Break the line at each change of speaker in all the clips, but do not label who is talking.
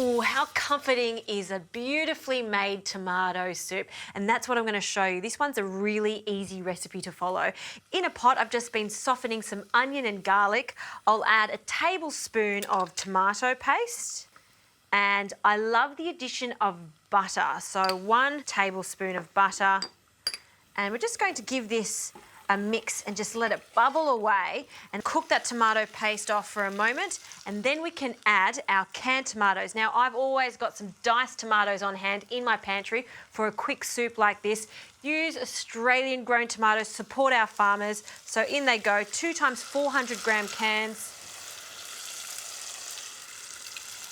Ooh, how comforting is a beautifully made tomato soup? And that's what I'm going to show you. This one's a really easy recipe to follow. In a pot, I've just been softening some onion and garlic. I'll add a tablespoon of tomato paste. And I love the addition of butter. So 1 tablespoon of butter. And we're just going to give this a mix and just let it bubble away and cook that tomato paste off for a moment, and then we can add our canned tomatoes. Now, I've always got some diced tomatoes on hand in my pantry for a quick soup like this. Use Australian grown tomatoes, support our farmers. So in they go, 2 times 400 gram cans.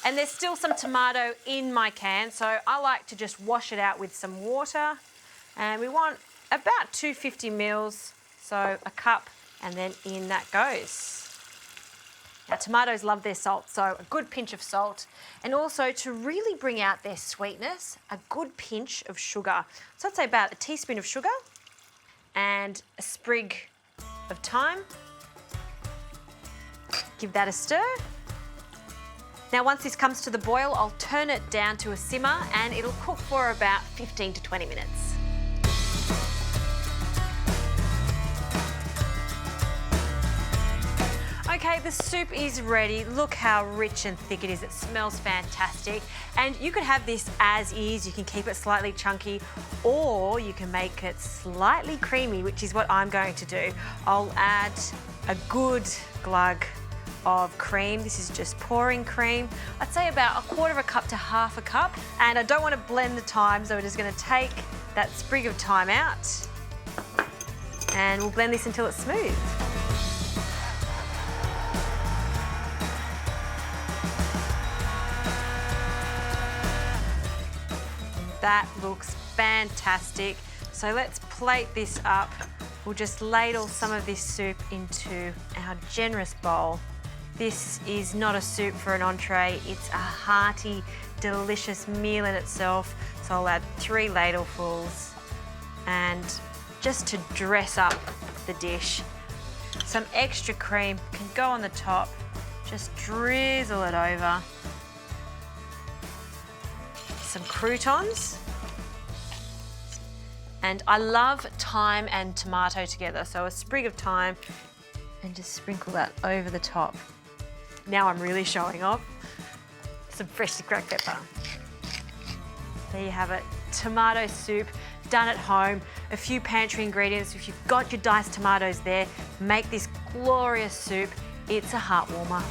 And there's still some tomato in my can, so I like to just wash it out with some water. And we want about 250 mils. So a cup, and then in that goes. Now, tomatoes love their salt, so a good pinch of salt. And also, to really bring out their sweetness, a good pinch of sugar. So I'd say about a teaspoon of sugar and a sprig of thyme. Give that a stir. Now, once this comes to the boil, I'll turn it down to a simmer and it'll cook for about 15 to 20 minutes. Okay, the soup is ready. Look how rich and thick it is. It smells fantastic. And you could have this as is. You can keep it slightly chunky, or you can make it slightly creamy, which is what I'm going to do. I'll add a good glug of cream. This is just pouring cream. I'd say about 1/4 cup to 1/2 cup. And I don't want to blend the thyme, so we're just going to take that sprig of thyme out. And we'll blend this until it's smooth. That looks fantastic. So let's plate this up. We'll just ladle some of this soup into our generous bowl. This is not a soup for an entree. It's a hearty, delicious meal in itself. So I'll add 3 ladlefuls. And just to dress up the dish, some extra cream can go on the top. Just drizzle it over. Some croutons, and I love thyme and tomato together, so a sprig of thyme and just sprinkle that over the top. Now I'm really showing off. Some freshly cracked pepper. There you have it, tomato soup done at home. A few pantry ingredients. If you've got your diced tomatoes there, make this glorious soup. It's a heart warmer.